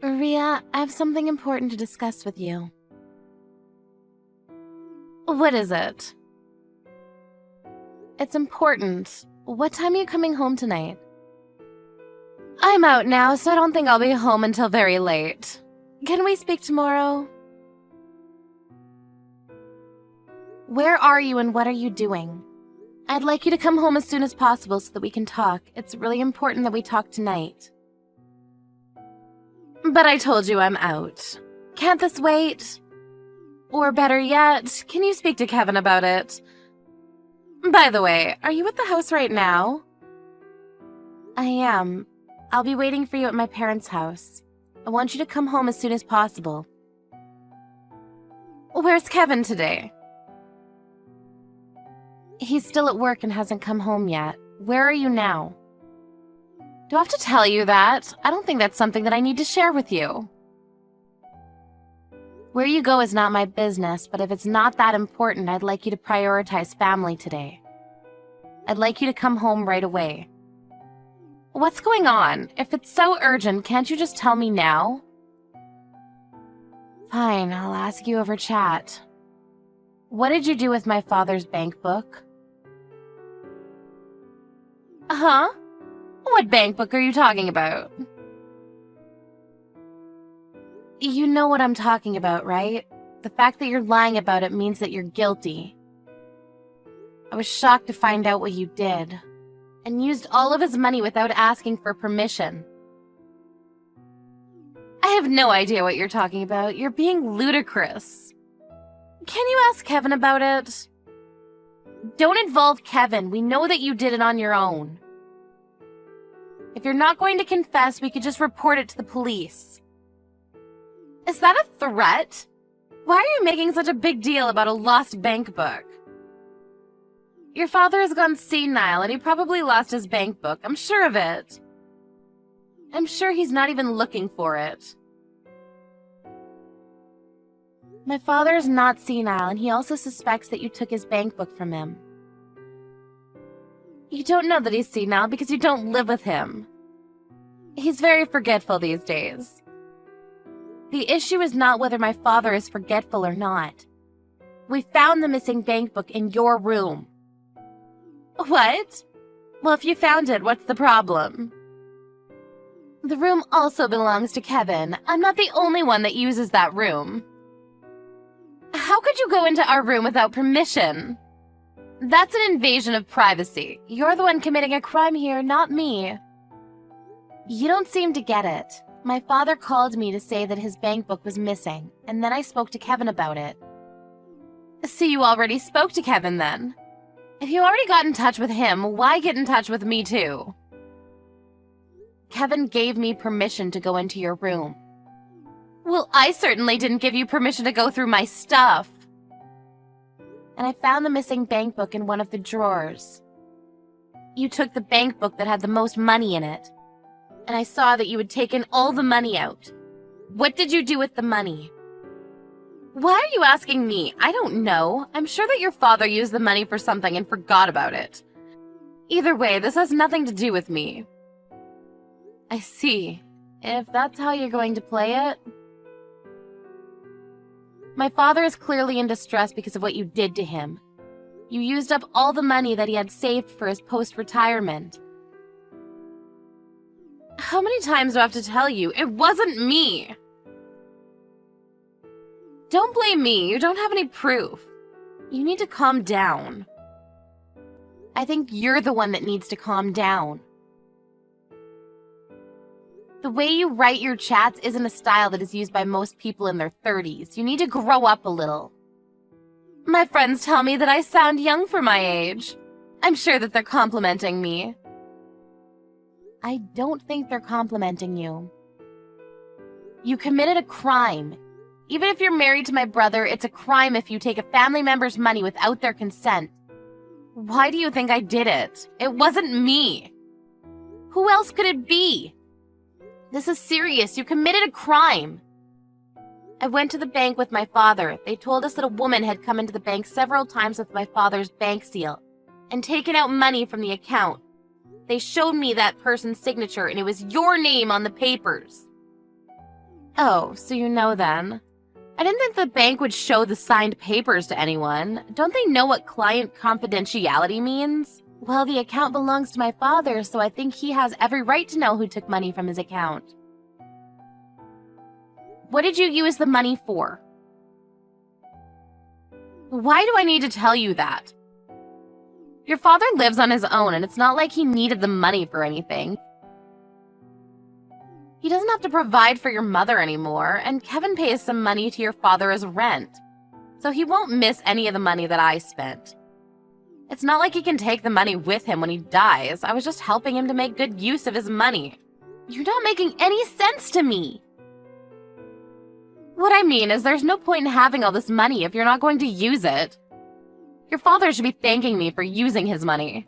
Ria, I have something important to discuss with you. What is it? It's important. What time are you coming home tonight? I'm out now, so I don't think I'll be home until very late. Can we speak tomorrow? Where are you and what are you doing? I'd like you to come home as soon as possible so that we can talk. It's really important that we talk tonight. But I told you I'm out. Can't this wait? Or better yet, can you speak to Kevin about it? By the way, are you at the house right now? I am. I'll be waiting for you at my parents' house. I want you to come home as soon as possible. Where's Kevin today? He's still at work and hasn't come home yet. Where are you now? Do I have to tell you that? I don't think that's something that I need to share with you. Where you go is not my business, but if it's not that important, I'd like you to prioritize family today. I'd like you to come home right away. What's going on? If it's so urgent, can't you just tell me now? Fine, I'll ask you over chat. What did you do with my father's bank book? Huh? What bank book are you talking about? You know what I'm talking about, right? The fact that you're lying about it means that you're guilty. I was shocked to find out what you did, and used all of his money without asking for permission. I have no idea what you're talking about. You're being ludicrous. Can you ask Kevin about it? Don't involve Kevin. We know that you did it on your own. If you're not going to confess, we could just report it to the police. Is that a threat? Why are you making such a big deal about a lost bank book? Your father has gone senile and he probably lost his bank book. I'm sure of it. I'm sure he's not even looking for it. My father is not senile, and he also suspects that you took his bank book from him. You don't know that he's senile because you don't live with him. He's very forgetful these days. The issue is not whether my father is forgetful or not. We found the missing bank book in your room. What? Well, if you found it, what's the problem? The room also belongs to Kevin. I'm not the only one that uses that room. How could you go into our room without permission? That's an invasion of privacy. You're the one committing a crime here, not me. You don't seem to get it. My father called me to say that his bank book was missing, and then I spoke to Kevin about it. So you already spoke to Kevin then? If you already got in touch with him, why get in touch with me too? Kevin gave me permission to go into your room. Well, I certainly didn't give you permission to go through my stuff. And I found the missing bank book in one of the drawers. You took the bank book that had the most money in it. And I saw that you had taken all the money out. What did you do with the money? Why are you asking me? I don't know. I'm sure that your father used the money for something and forgot about it. Either way, this has nothing to do with me. I see. If that's how you're going to play it... My father is clearly in distress because of what you did to him. You used up all the money that he had saved for his post-retirement. How many times do I have to tell you? It wasn't me! Don't blame me. You don't have any proof. You need to calm down. I think you're the one that needs to calm down. The way you write your chats isn't a style that is used by most people in their 30s. You need to grow up a little. My friends tell me that I sound young for my age. I'm sure that they're complimenting me. I don't think they're complimenting you. You committed a crime. Even if you're married to my brother, it's a crime if you take a family member's money without their consent. Why do you think I did it? It wasn't me. Who else could it be? This is serious. You committed a crime. I went to the bank with my father. They told us that a woman had come into the bank several times with my father's bank seal and taken out money from the account. They showed me that person's signature, and it was your name on the papers. Oh, so you know then. I didn't think the bank would show the signed papers to anyone. Don't they know what client confidentiality means? Well, the account belongs to my father, so I think he has every right to know who took money from his account. What did you use the money for? Why do I need to tell you that? Your father lives on his own, and it's not like he needed the money for anything. He doesn't have to provide for your mother anymore, and Kevin pays some money to your father as rent. So he won't miss any of the money that I spent. It's not like he can take the money with him when he dies. I was just helping him to make good use of his money. You're not making any sense to me. What I mean is there's no point in having all this money if you're not going to use it. Your father should be thanking me for using his money.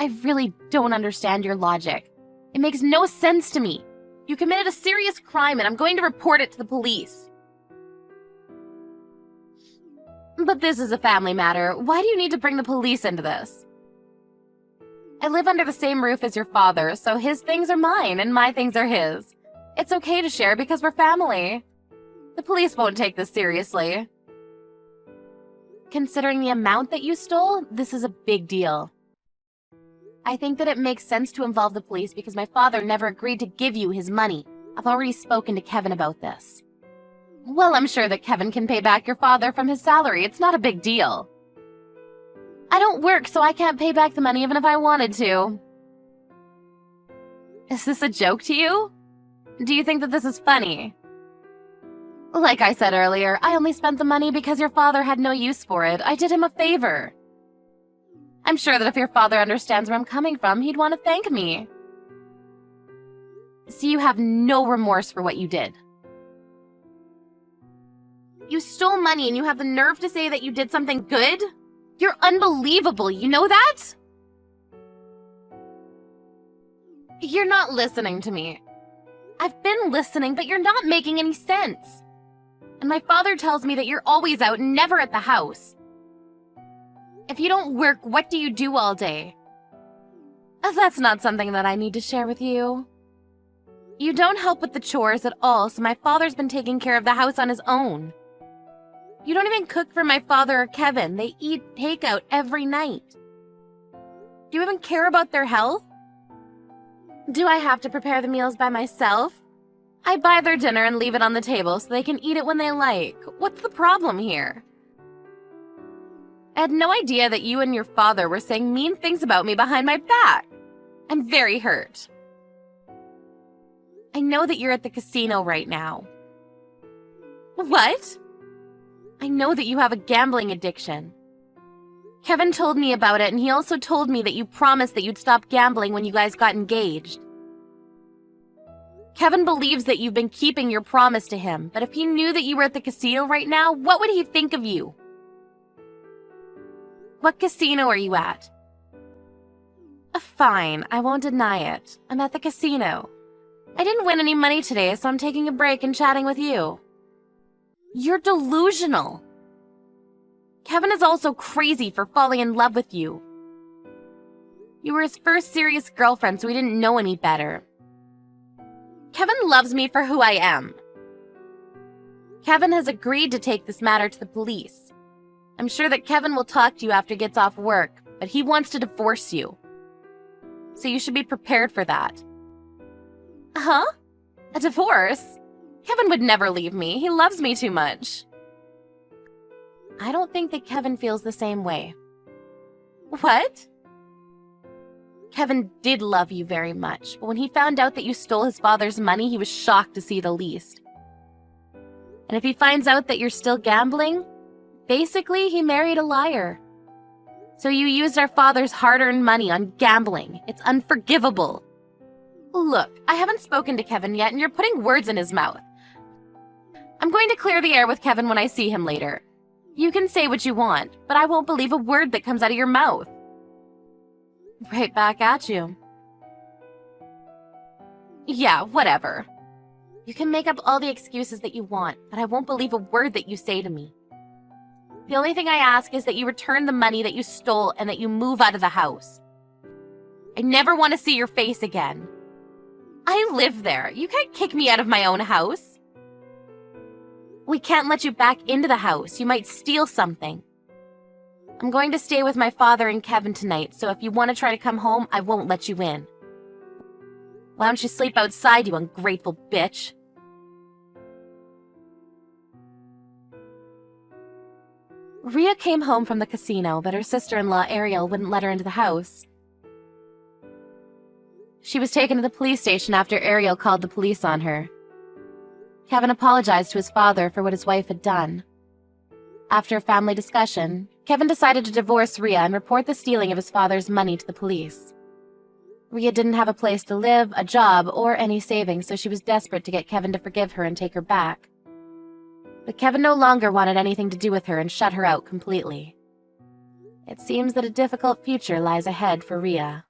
I really don't understand your logic. It makes no sense to me. You committed a serious crime and I'm going to report it to the police. But this is a family matter. Why do you need to bring the police into this? I live under the same roof as your father, so his things are mine and my things are his. It's okay to share because we're family. The police won't take this seriously. Considering the amount that you stole, this is a big deal. I think that it makes sense to involve the police because my father never agreed to give you his money. I've already spoken to Kevin about this. Well, I'm sure that Kevin can pay back your father from his salary. It's not a big deal. I don't work, so I can't pay back the money even if I wanted to. Is this a joke to you? Do you think that this is funny? Like I said earlier, I only spent the money because your father had no use for it. I did him a favor. I'm sure that if your father understands where I'm coming from, he'd want to thank me. So you have no remorse for what you did. You stole money and you have the nerve to say that you did something good? You're unbelievable, you know that? You're not listening to me. I've been listening, but you're not making any sense. And my father tells me that you're always out and never at the house. If you don't work, what do you do all day? That's not something that I need to share with you. You don't help with the chores at all, so my father's been taking care of the house on his own. You don't even cook for my father or Kevin. They eat takeout every night. Do you even care about their health? Do I have to prepare the meals by myself? I buy their dinner and leave it on the table so they can eat it when they like. What's the problem here? I had no idea that you and your father were saying mean things about me behind my back. I'm very hurt. I know that you're at the casino right now. What? I know that you have a gambling addiction. Kevin told me about it, and he also told me that you promised that you'd stop gambling when you guys got engaged. Kevin believes that you've been keeping your promise to him, but if he knew that you were at the casino right now, what would he think of you? What casino are you at? Fine, I won't deny it. I'm at the casino. I didn't win any money today, so I'm taking a break and chatting with you. You're delusional. Kevin is also crazy for falling in love with you. You were his first serious girlfriend, so he didn't know any better. Kevin loves me for who I am. Kevin has agreed to take this matter to the police. I'm sure that Kevin will talk to you after he gets off work, but he wants to divorce you. So you should be prepared for that. Huh? A divorce? Kevin would never leave me. He loves me too much. I don't think that Kevin feels the same way. What? Kevin did love you very much, but when he found out that you stole his father's money, he was shocked to see the least. And if he finds out that you're still gambling, basically he married a liar. So you used our father's hard-earned money on gambling. It's unforgivable. Look, I haven't spoken to Kevin yet, and you're putting words in his mouth. I'm going to clear the air with Kevin when I see him later. You can say what you want, but I won't believe a word that comes out of your mouth. Right back at you. Yeah, whatever. You can make up all the excuses that you want, but I won't believe a word that you say to me. The only thing I ask is that you return the money that you stole and that you move out of the house. I never want to see your face again. I live there. You can't kick me out of my own house. We can't let you back into the house. You might steal something. I'm going to stay with my father and Kevin tonight, so if you want to try to come home, I won't let you in. Why don't you sleep outside, you ungrateful bitch? Rhea came home from the casino, but her sister-in-law Ariel wouldn't let her into the house. She was taken to the police station after Ariel called the police on her. Kevin apologized to his father for what his wife had done. After a family discussion, Kevin decided to divorce Rhea and report the stealing of his father's money to the police. Rhea didn't have a place to live, a job, or any savings, so she was desperate to get Kevin to forgive her and take her back. But Kevin no longer wanted anything to do with her and shut her out completely. It seems that a difficult future lies ahead for Rhea.